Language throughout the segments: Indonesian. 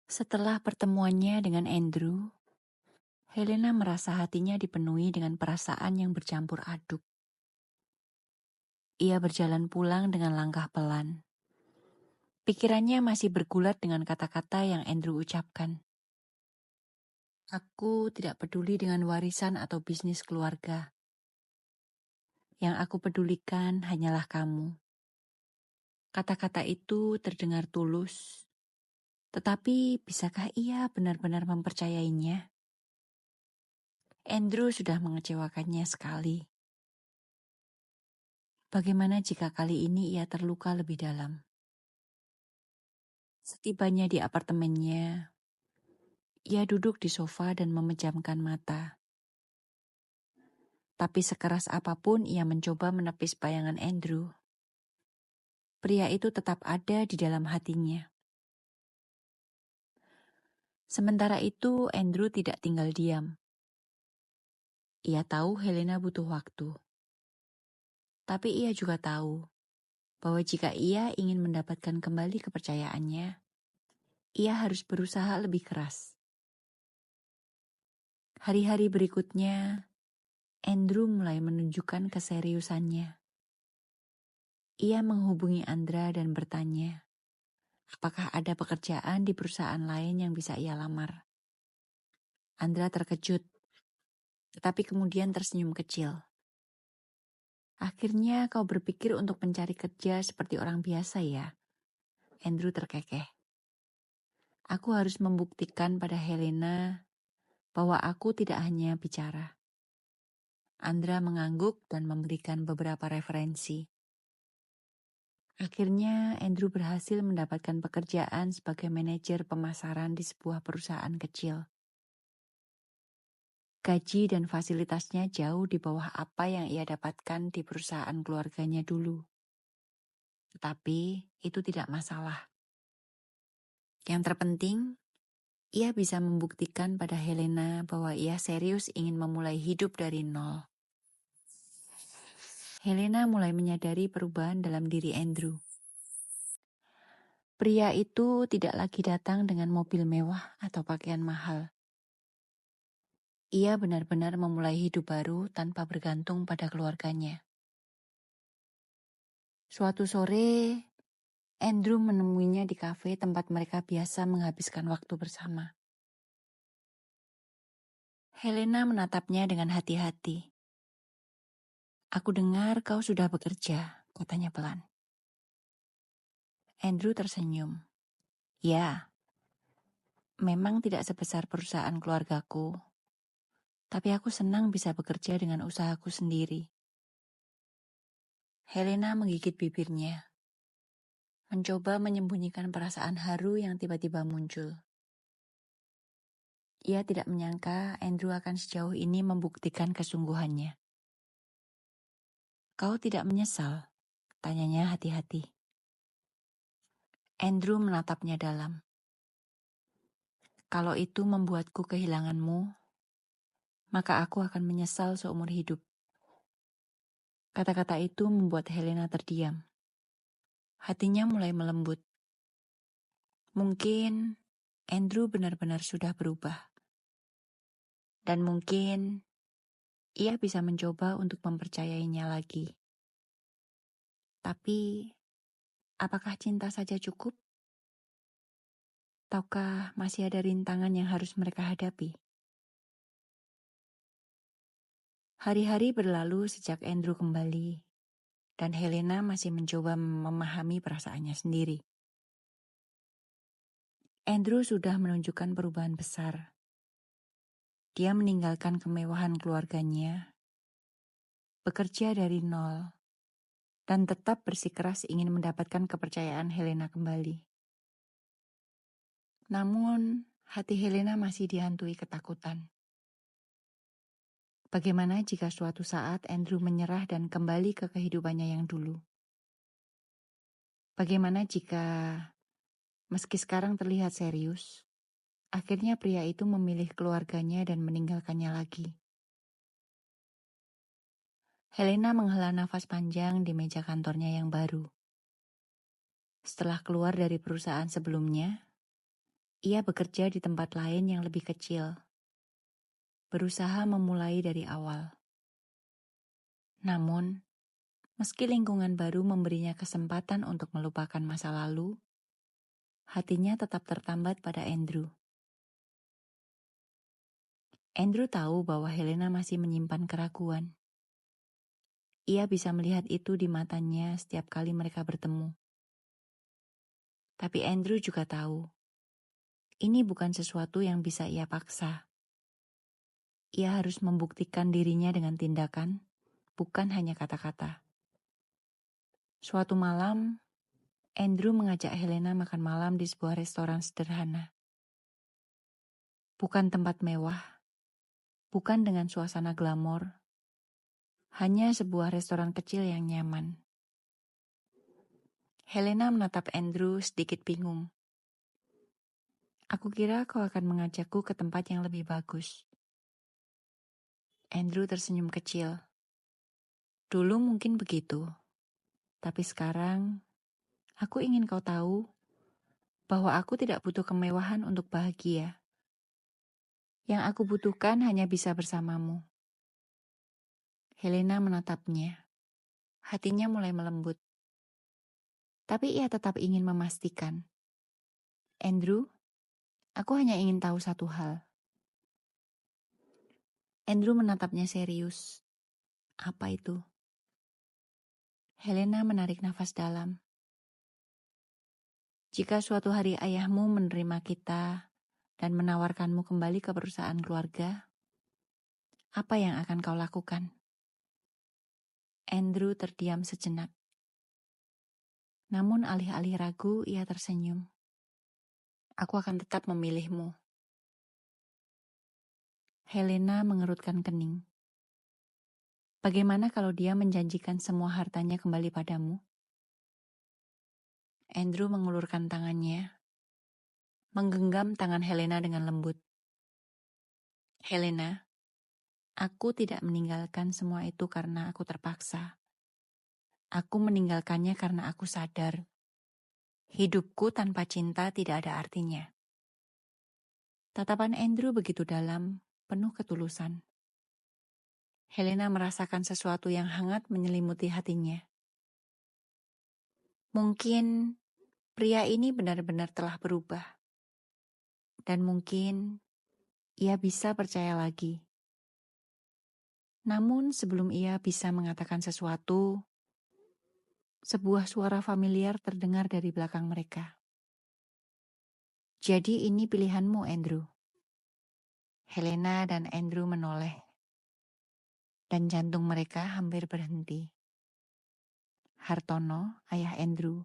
Setelah pertemuannya dengan Andrew, Helena merasa hatinya dipenuhi dengan perasaan yang bercampur aduk. Ia berjalan pulang dengan langkah pelan. Pikirannya masih bergulat dengan kata-kata yang Andrew ucapkan. Aku tidak peduli dengan warisan atau bisnis keluarga. Yang aku pedulikan hanyalah kamu. Kata-kata itu terdengar tulus, tetapi bisakah ia benar-benar mempercayainya? Andrew sudah mengecewakannya sekali. Bagaimana jika kali ini ia terluka lebih dalam? Setibanya di apartemennya, ia duduk di sofa dan memejamkan mata. Tapi sekeras apapun ia mencoba menepis bayangan Andrew, pria itu tetap ada di dalam hatinya. Sementara itu, Andrew tidak tinggal diam. Ia tahu Helena butuh waktu. Tapi ia juga tahu bahwa jika ia ingin mendapatkan kembali kepercayaannya, ia harus berusaha lebih keras. Hari-hari berikutnya, Andrew mulai menunjukkan keseriusannya. Ia menghubungi Andra dan bertanya, apakah ada pekerjaan di perusahaan lain yang bisa ia lamar. Andra terkejut, tetapi kemudian tersenyum kecil. Akhirnya kau berpikir untuk mencari kerja seperti orang biasa ya? Andrew terkekeh. Aku harus membuktikan pada Helena bahwa aku tidak hanya bicara. Andra mengangguk dan memberikan beberapa referensi. Akhirnya Andrew berhasil mendapatkan pekerjaan sebagai manajer pemasaran di sebuah perusahaan kecil. Gaji dan fasilitasnya jauh di bawah apa yang ia dapatkan di perusahaan keluarganya dulu. Tetapi itu tidak masalah. Yang terpenting, ia bisa membuktikan pada Helena bahwa ia serius ingin memulai hidup dari nol. Helena mulai menyadari perubahan dalam diri Andrew. Pria itu tidak lagi datang dengan mobil mewah atau pakaian mahal. Ia benar-benar memulai hidup baru tanpa bergantung pada keluarganya. Suatu sore, Andrew menemuinya di kafe tempat mereka biasa menghabiskan waktu bersama. Helena menatapnya dengan hati-hati. Aku dengar kau sudah bekerja, katanya pelan. Andrew tersenyum. Ya, memang tidak sebesar perusahaan keluargaku, tapi aku senang bisa bekerja dengan usahaku sendiri. Helena menggigit bibirnya, mencoba menyembunyikan perasaan haru yang tiba-tiba muncul. Ia tidak menyangka Andrew akan sejauh ini membuktikan kesungguhannya. Kau tidak menyesal? Tanyanya hati-hati. Andrew menatapnya dalam. Kalau itu membuatku kehilanganmu, maka aku akan menyesal seumur hidup. Kata-kata itu membuat Helena terdiam. Hatinya mulai melembut. Mungkin Andrew benar-benar sudah berubah. Dan mungkin ia bisa mencoba untuk mempercayainya lagi. Tapi, apakah cinta saja cukup? Ataukah masih ada rintangan yang harus mereka hadapi? Hari-hari berlalu sejak Andrew kembali, dan Helena masih mencoba memahami perasaannya sendiri. Andrew sudah menunjukkan perubahan besar. Dia meninggalkan kemewahan keluarganya, bekerja dari nol, dan tetap bersikeras ingin mendapatkan kepercayaan Helena kembali. Namun, hati Helena masih dihantui ketakutan. Bagaimana jika suatu saat Andrew menyerah dan kembali ke kehidupannya yang dulu? Bagaimana jika, meski sekarang terlihat serius, akhirnya pria itu memilih keluarganya dan meninggalkannya lagi? Helena menghela nafas panjang di meja kantornya yang baru. Setelah keluar dari perusahaan sebelumnya, Ia bekerja di tempat lain yang lebih kecil, berusaha memulai dari awal. Namun, meski lingkungan baru memberinya kesempatan untuk melupakan masa lalu, hatinya tetap tertambat pada Andrew. Andrew tahu bahwa Helena masih menyimpan keraguan. Ia bisa melihat itu di matanya setiap kali mereka bertemu. Tapi Andrew juga tahu, ini bukan sesuatu yang bisa ia paksa. Ia harus membuktikan dirinya dengan tindakan, bukan hanya kata-kata. Suatu malam, Andrew mengajak Helena makan malam di sebuah restoran sederhana. Bukan tempat mewah, bukan dengan suasana glamor, hanya sebuah restoran kecil yang nyaman. Helena menatap Andrew sedikit bingung. Aku kira kau akan mengajakku ke tempat yang lebih bagus. Andrew tersenyum kecil. Dulu mungkin begitu, tapi sekarang aku ingin kau tahu bahwa aku tidak butuh kemewahan untuk bahagia. Yang aku butuhkan hanya bisa bersamamu. Helena menatapnya. Hatinya mulai melembut. Tapi ia tetap ingin memastikan. Andrew, aku hanya ingin tahu satu hal. Andrew menatapnya serius. Apa itu? Helena menarik nafas dalam. Jika suatu hari ayahmu menerima kita dan menawarkanmu kembali ke perusahaan keluarga, apa yang akan kau lakukan? Andrew terdiam sejenak. Namun alih-alih ragu, ia tersenyum. Aku akan tetap memilihmu. Helena mengerutkan kening. Bagaimana kalau dia menjanjikan semua hartanya kembali padamu? Andrew mengulurkan tangannya, menggenggam tangan Helena dengan lembut. Helena, aku tidak meninggalkan semua itu karena aku terpaksa. Aku meninggalkannya karena aku sadar hidupku tanpa cinta tidak ada artinya. Tatapan Andrew begitu dalam, penuh ketulusan. Helena merasakan sesuatu yang hangat menyelimuti hatinya. Mungkin pria ini benar-benar telah berubah. Dan mungkin ia bisa percaya lagi. Namun sebelum ia bisa mengatakan sesuatu, sebuah suara familiar terdengar dari belakang mereka. Jadi ini pilihanmu, Andrew. Helena dan Andrew menoleh. Dan jantung mereka hampir berhenti. Hartono, ayah Andrew,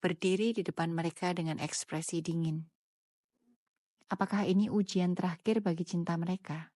berdiri di depan mereka dengan ekspresi dingin. Apakah ini ujian terakhir bagi cinta mereka?